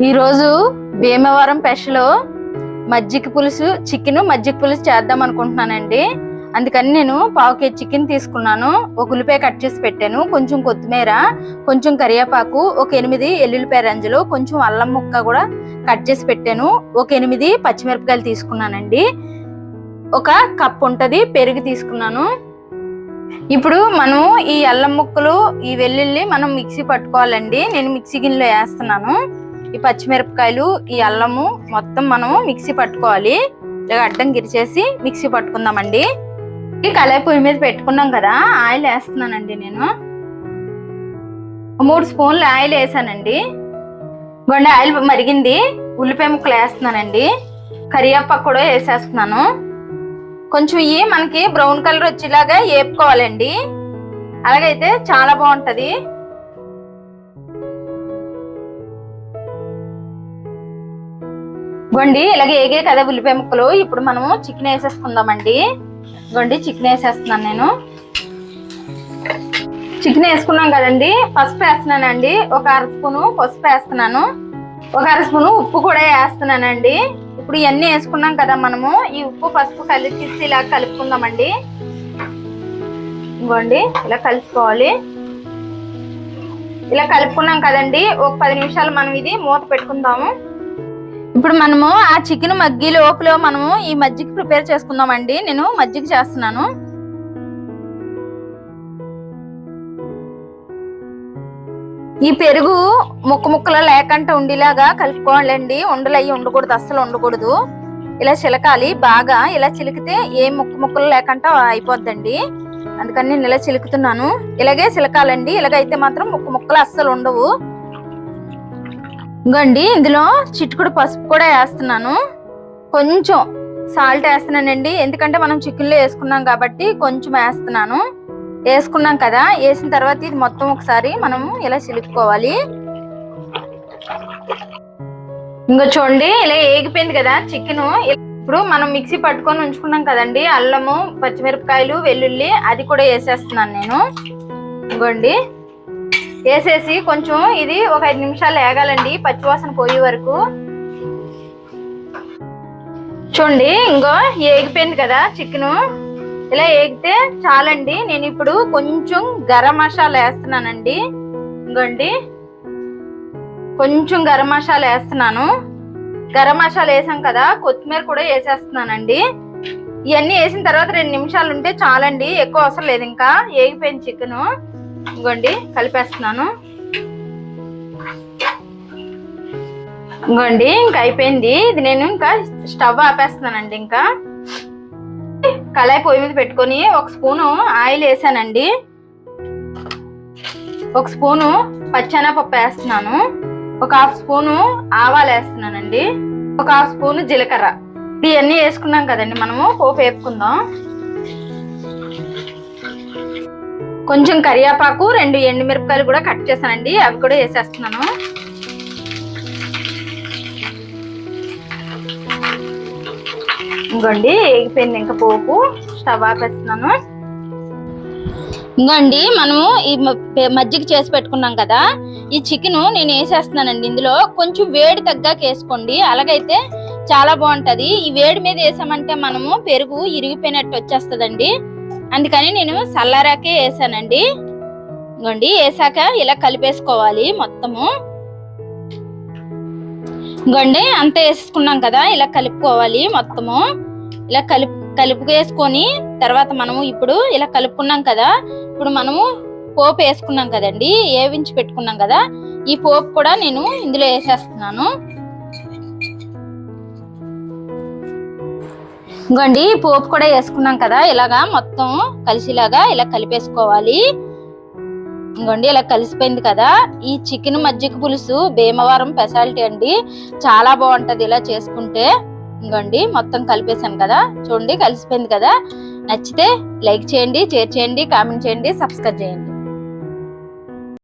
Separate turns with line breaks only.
ఈరోజు భీమవరం స్పెషల్ మజ్జిగ పులుసు చికెన్ మజ్జిగ పులుసు చేద్దాం అనుకుంటున్నానండి. అందుకని నేను పావు కేజీ చికెన్ తీసుకున్నాను. ఒక ఉల్లిపాయ కట్ చేసి పెట్టాను, కొంచెం కొత్తిమీర, కొంచెం కరివేపాకు, ఒక 8 ఎల్లుల్లిపాయ రంజులు, కొంచెం అల్లం ముక్క కూడా కట్ చేసి పెట్టాను. ఒక 8 పచ్చిమిరపకాయలు తీసుకున్నానండి. ఒక కప్ ఉంటది పెరుగు తీసుకున్నాను. ఇప్పుడు మనం ఈ అల్లం ముక్కలు ఈ వెల్లుల్లి మనం మిక్సీ పట్టుకోవాలండి. నేను మిక్సీ గిన్నెలో వేస్తున్నాను. ఈ పచ్చిమిరపకాయలు ఈ అల్లము మొత్తం మనం మిక్సీ పట్టుకోవాలి. ఇలా అడ్డం గిరిచేసి మిక్సీ పట్టుకుందామండి. ఈ కళాయి పొయ్యి మీద పెట్టుకున్నాం కదా, ఆయిల్ వేస్తున్నానండి. నేను 3 స్పూన్లు ఆయిల్ వేసానండి. గొండ ఆయిల్ మరిగింది, ఉల్లిపాయ ముక్కలు వేస్తున్నానండి. కరివేపాకు కూడా వేసేస్తున్నాను. కొంచెం ఇవి మనకి బ్రౌన్ కలర్ వచ్చేలాగా వేపుకోవాలండి. అలాగైతే చాలా బాగుంటది. గొండి ఇలాగే ఏగే కదా ఉల్లిపాయ ముక్కలు. ఇప్పుడు మనము చికెన్ వేసేసుకుందామండి. గొండి చికెన్ వేసేస్తున్నాను. నేను చికెన్ వేసుకున్నాం కదండి. పసుపు వేస్తున్నానండి. ఒక 1/2 స్పూను పసుపు వేస్తున్నాను. ఒక 1/2 స్పూను ఉప్పు కూడా వేస్తున్నానండి. ఇప్పుడు ఇవన్నీ వేసుకున్నాం కదా, మనము ఈ ఉప్పు పసుపు కలిపి ఇలా కలుపుకుందామండి. ఇవ్వండి ఇలా కలుపుకోవాలి. ఇలా కలుపుకున్నాం కదండి, ఒక 10 నిమిషాలు మనం ఇది మూత పెట్టుకుందాము. ఇప్పుడు మనము ఆ చికెన్ మగ్గి లోపల మనము ఈ మజ్జిగ ప్రిపేర్ చేసుకుందామండి. నేను మజ్జిగ చేస్తున్నాను. ఈ పెరుగు ముక్కలు లేకుండా ఉండేలాగా కలుపుకోవాలండి. ఉండలు అయ్యి ఉండకూడదు, అస్సలు ఉండకూడదు. ఇలా చిలకాలి బాగా. ఇలా చిలికితే ఏ ముక్కలు లేకుండా అయిపోద్దండి. అందుకని నేను ఇలా చిలుకుతున్నాను. ఇలాగే చిలకాలండి. ఇలాగైతే మాత్రం ముక్కలు అస్సలు ఉండవు. ఇంకోండి ఇందులో చిటికుడు పసుపు కూడా వేస్తున్నాను. కొంచెం సాల్ట్ వేస్తున్నానండి. ఎందుకంటే మనం చికెన్లో వేసుకున్నాం కాబట్టి కొంచెం వేస్తున్నాను. వేసుకున్నాం కదా, వేసిన తర్వాత ఇది మొత్తం ఒకసారి మనము ఇలా చిలుపుకోవాలి. ఇంకో చూడండి ఇలా ఏగిపోయింది కదా చికెన్. ఇప్పుడు మనం మిక్సీ పట్టుకొని ఉంచుకున్నాం కదండి, అల్లము పచ్చిమిరపకాయలు వెల్లుల్లి, అది కూడా వేసేస్తున్నాను నేను. ఇంకోండి వేసేసి కొంచెం ఇది ఒక 5 నిమిషాలు వేగాలండి, పచ్చివాసన పోయే వరకు. చూడండి ఇంకో ఏగిపోయింది కదా చికెన్. ఇలా ఏగితే చాలండి. నేను ఇప్పుడు కొంచెం గరం మసాలా వేస్తున్నానండి. ఇంకోండి కొంచెం గరం మసాలా వేస్తున్నాను. గరం మసాలా వేసాం కదా, కొత్తిమీర కూడా వేసేస్తున్నానండి. ఇవన్నీ వేసిన తర్వాత 2 నిమిషాలు ఉంటే చాలండి, ఎక్కువ అవసరం లేదు. ఇంకా ఏగిపోయింది చికెన్. ఇంకోండి కలిపేస్తున్నాను. ఇంకోండి ఇంకా అయిపోయింది ఇది. నేను ఇంకా స్టవ్ ఆపేస్తున్నానండి. ఇంకా కళాయి పొయ్యి మీద పెట్టుకొని 1 స్పూను ఆయిల్ వేసానండి. 1 స్పూను పచ్చెనపప్పు వేస్తున్నాను. ఒక 1/2 స్పూను ఆవాలు వేస్తున్నానండి. ఒక 1/2 స్పూను జీలకర్ర. ఇవన్నీ వేసుకున్నాం కదండి, మనము పోపు వేపుకుందాం. కొంచెం కరివేపాకు, 2 ఎండుమిరపకాయలు కూడా కట్ చేశానండి, అవి కూడా వేసేస్తున్నాను. ఇంకోండి వేగిపోయింది ఇంకా పోపు. స్టవ్ ఆపేస్తున్నాను. ఇంకోండి మనము ఈ మజ్జిగ చేసి పెట్టుకున్నాం కదా, ఈ చికెన్ నేను వేసేస్తున్నానండి. ఇందులో కొంచెం వేడి తగ్గాక వేసుకోండి, అలాగైతే చాలా బాగుంటది. ఈ వేడి మీద వేసామంటే మనము పెరుగు ఇరిగిపోయినట్టు వచ్చేస్తుందండి. అందుకని నేను చల్లారాకే వేసానండి. ఇంకోండి వేసాక ఇలా కలిపేసుకోవాలి మొత్తము. ఇంకోండి అంతా వేసుకున్నాం కదా, ఇలా కలుపుకోవాలి మొత్తము. ఇలా కలుపుకేసుకొని తర్వాత మనము ఇప్పుడు ఇలా కలుపుకున్నాం కదా, ఇప్పుడు మనము పోపు వేసుకున్నాం కదండి, వేయించి పెట్టుకున్నాం కదా, ఈ పోపు కూడా నేను ఇందులో వేసేస్తున్నాను. ఇంకోండి పోపు కూడా వేసుకున్నాం కదా, ఇలాగా మొత్తం కలిసిలాగా ఇలా కలిపేసుకోవాలి. ఇంకోండి ఇలా కలిసిపోయింది కదా. ఈ చికెన్ మజ్జిగ పులుసు భీమవరం స్పెషాలిటీ అండి, చాలా బాగుంటది ఇలా చేసుకుంటే. ఇంకోండి మొత్తం కలిపేసాను కదా, చూడండి కలిసిపోయింది కదా. నచ్చితే లైక్ చేయండి, షేర్ చేయండి, కామెంట్ చేయండి, సబ్స్క్రైబ్ చేయండి.